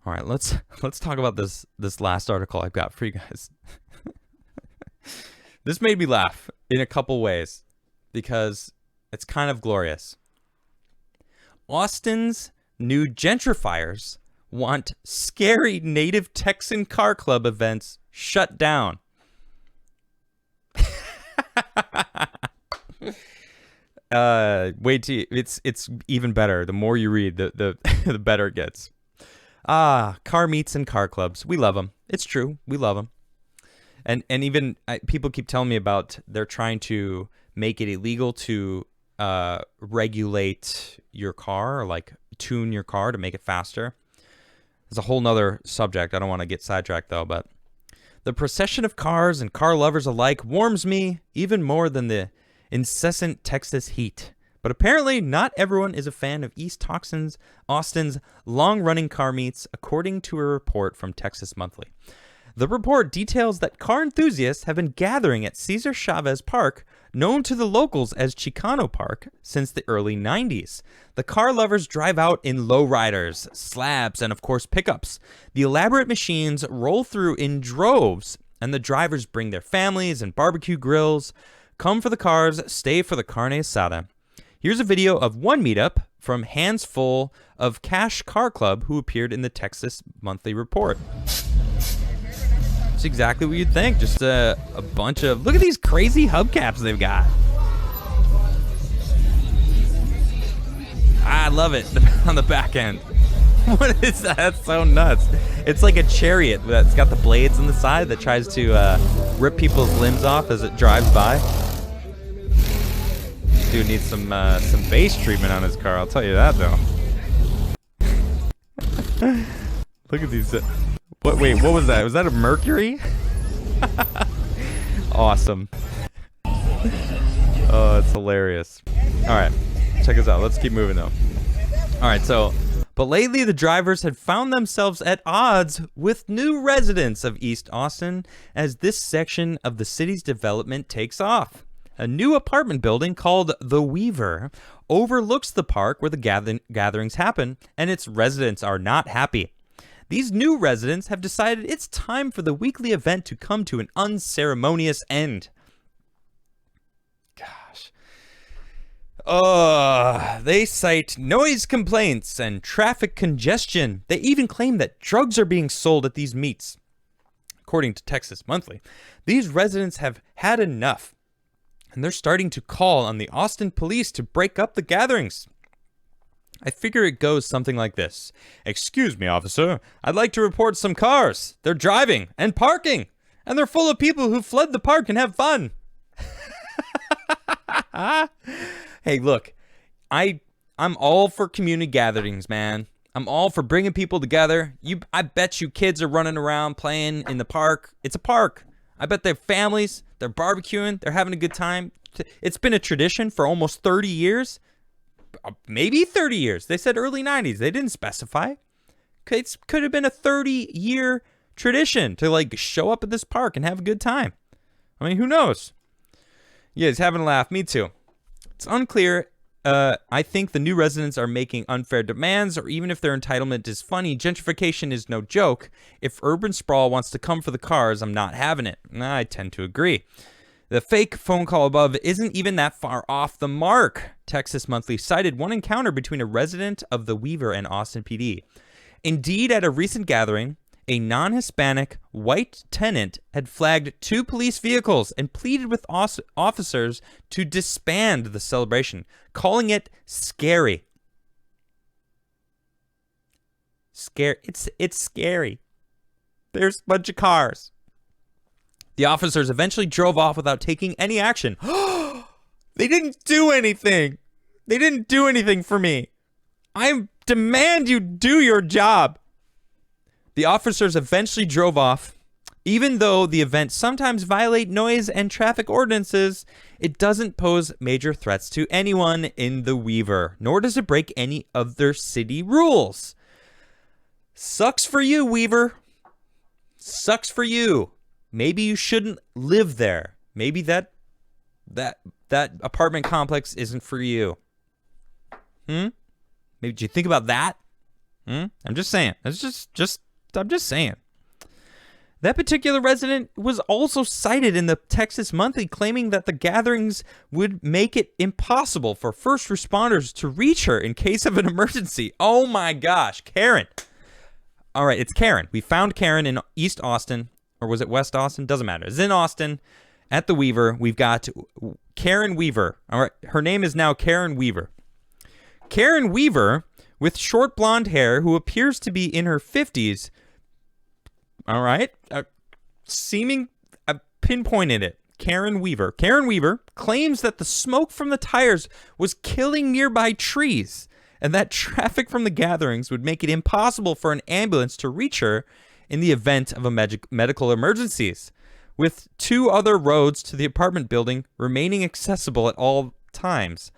All right, let's talk about this last article I've got for you guys. This made me laugh in a couple ways because it's kind of glorious. Austin's new gentrifiers want scary native Texan car club events shut down. Wait till it's even better. The more you read, the the better it gets. Car meets and car clubs. We love them. It's true. We love them. And even people keep telling me about they're trying to make it illegal to regulate your car or like tune your car to make it faster. It's a whole nother subject. I don't want to get sidetracked though, but the procession of cars and car lovers alike warms me even more than the incessant Texas heat. But apparently not everyone is a fan of East Austin's long-running car meets, according to a report from Texas Monthly. The report details that car enthusiasts have been gathering at Cesar Chavez Park, known to the locals as Chicano Park, since the early 90s. The car lovers drive out in lowriders, slabs, and of course pickups. The elaborate machines roll through in droves, and the drivers bring their families and barbecue grills. Come for the cars, stay for the carne asada. Here's a video of one meetup from Hands Full of Cash Car Club who appeared in the Texas Monthly report. It's exactly what you'd think. Just a bunch of... Look at these crazy hubcaps they've got. I love it on the back end. What is that? That's so nuts. It's like a chariot that's got the blades on the side that tries to rip people's limbs off as it drives by. Dude needs some bass treatment on his car, I'll tell you that though. Look at these. Wait, what was that? Was that a Mercury? Awesome. Oh, it's hilarious. All right, check us out. Let's keep moving though. All right, but lately the drivers had found themselves at odds with new residents of East Austin as this section of the city's development takes off. A new apartment building called The Weaver overlooks the park where the gatherings happen, and its residents are not happy. These new residents have decided it's time for the weekly event to come to an unceremonious end. Gosh. They cite noise complaints and traffic congestion. They even claim that drugs are being sold at these meets. According to Texas Monthly, these residents have had enough, and they're starting to call on the Austin police to break up the gatherings. I figure it goes something like this. Excuse me, officer. I'd like to report some cars. They're driving and parking, and they're full of people who fled the park and have fun. Hey, look, I'm all for community gatherings, man. I'm all for bringing people together. I bet you kids are running around playing in the park. It's a park. I bet their families, they're barbecuing, they're having a good time. It's been a tradition for almost 30 years. Maybe 30 years. They said early 90s. They didn't specify. It could have been a 30-year tradition to like show up at this park and have a good time. I mean, who knows? Yeah, he's having a laugh. Me too. It's unclear. I think the new residents are making unfair demands, or even if their entitlement is funny, gentrification is no joke. If urban sprawl wants to come for the cars, I'm not having it. I tend to agree. The fake phone call above isn't even that far off the mark. Texas Monthly cited one encounter between a resident of the Weaver and Austin PD. Indeed, at a recent gathering, a non-Hispanic white tenant had flagged 2 police vehicles and pleaded with officers to disband the celebration, calling it scary. It's scary. There's a bunch of cars. The officers eventually drove off without taking any action. They didn't do anything. They didn't do anything for me. I demand you do your job. The officers eventually drove off. Even though the events sometimes violate noise and traffic ordinances, it doesn't pose major threats to anyone in the Weaver, nor does it break any other city rules. Sucks for you, Weaver. Sucks for you. Maybe you shouldn't live there. Maybe that apartment complex isn't for you. Maybe did you think about that? I'm just saying. I'm just saying. That particular resident was also cited in the Texas Monthly, claiming that the gatherings would make it impossible for first responders to reach her in case of an emergency. Oh my gosh, Karen. All right, it's Karen. We found Karen in East Austin, or was it West Austin? Doesn't matter. It's in Austin at the Weaver. We've got Karen Weaver. All right, her name is now Karen Weaver. Karen Weaver, with short blonde hair, who appears to be in her 50s. All right. Pinpointed it. Karen Weaver. Karen Weaver claims that the smoke from the tires was killing nearby trees and that traffic from the gatherings would make it impossible for an ambulance to reach her in the event of a medical emergencies, with 2 other roads to the apartment building remaining accessible at all times.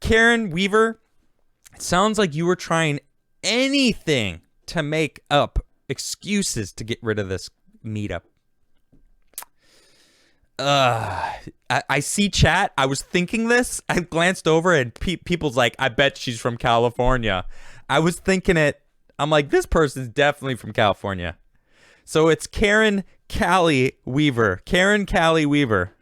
Karen Weaver, it sounds like you were trying anything to make up excuses to get rid of this meetup. I see chat. I was thinking this. I glanced over and people's like, I bet she's from California. I was thinking it. I'm like, this person's definitely from California. So it's Karen Cali Weaver. Karen Cali Weaver.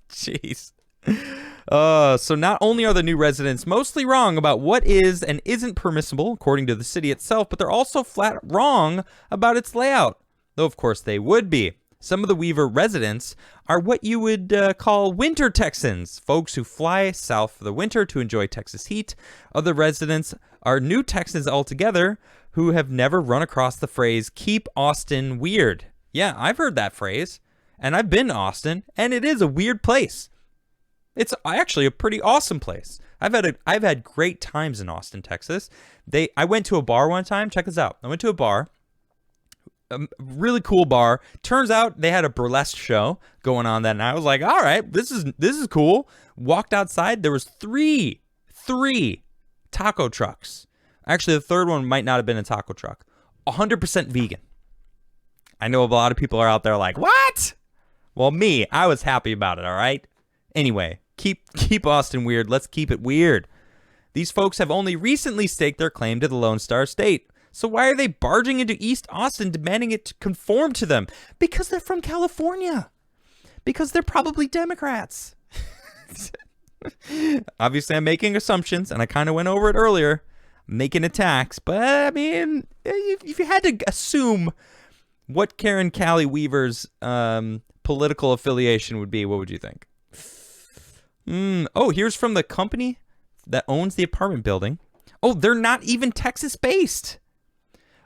Jeez. So not only are the new residents mostly wrong about what is and isn't permissible according to the city itself, but they're also flat wrong about its layout. Though, of course, they would be. Some of the Weaver residents are what you would call winter Texans, folks who fly south for the winter to enjoy Texas heat. Other residents are new Texans altogether who have never run across the phrase, keep Austin weird. Yeah, I've heard that phrase, and I've been to Austin, and it is a weird place. It's actually a pretty awesome place. I've had great times in Austin, Texas. I went to a bar one time. Check this out. I went to a bar, a really cool bar. Turns out they had a burlesque show going on that night. I was like, all right, this is cool. Walked outside. There was three taco trucks. Actually, the third one might not have been a taco truck. 100% vegan. I know a lot of people are out there like, what? Well, me, I was happy about it. All right. Anyway. Keep Austin weird. Let's keep it weird. These folks have only recently staked their claim to the Lone Star State. So why are they barging into East Austin demanding it to conform to them? Because they're from California. Because they're probably Democrats. Obviously, I'm making assumptions, and I kind of went over it earlier. Making attacks. But, I mean, if you had to assume what Karen Cali Weaver's political affiliation would be, what would you think? Oh, here's from the company that owns the apartment building. Oh, they're not even Texas-based.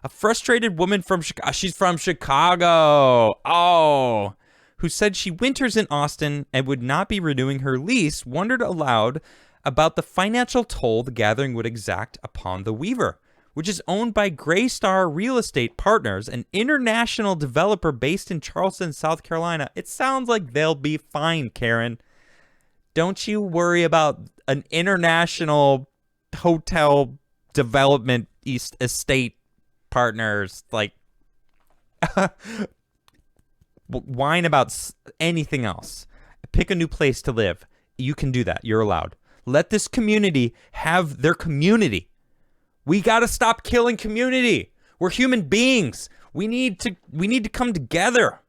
A frustrated woman from Chicago. She's from Chicago. Oh. Who said she winters in Austin and would not be renewing her lease, wondered aloud about the financial toll the gathering would exact upon the Weaver, which is owned by Greystar Real Estate Partners, an international developer based in Charleston, South Carolina. It sounds like they'll be fine, Karen. Don't you worry about an international hotel development estate partners. Like, whine about anything else. Pick a new place to live. You can do that. You're allowed. Let this community have their community. We got to stop killing community. We're human beings. We need to come together.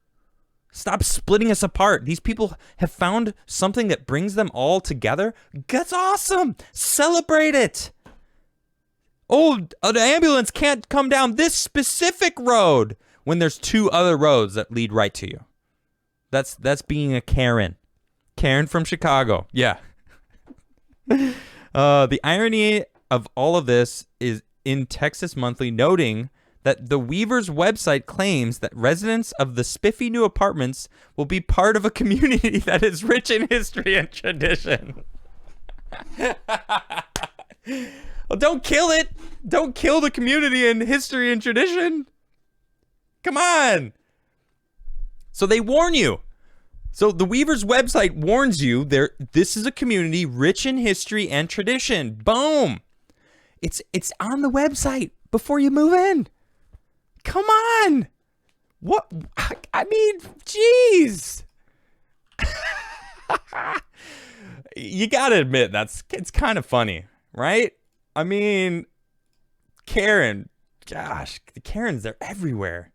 Stop splitting us apart. These people have found something that brings them all together. That's awesome. Celebrate it. Oh, an ambulance can't come down this specific road when there's 2 other roads that lead right to you. That's being a Karen. Karen from Chicago. Yeah. The irony of all of this is in Texas Monthly noting that the Weaver's website claims that residents of the spiffy new apartments will be part of a community that is rich in history and tradition. Well, don't kill it. Don't kill the community and history and tradition. Come on. So they warn you. So the Weaver's website warns you this is a community rich in history and tradition. Boom. It's on the website before you move in. Come on. What? I mean, jeez. You got to admit it's kind of funny, right? I mean, Karen. Gosh, the Karens, they're everywhere.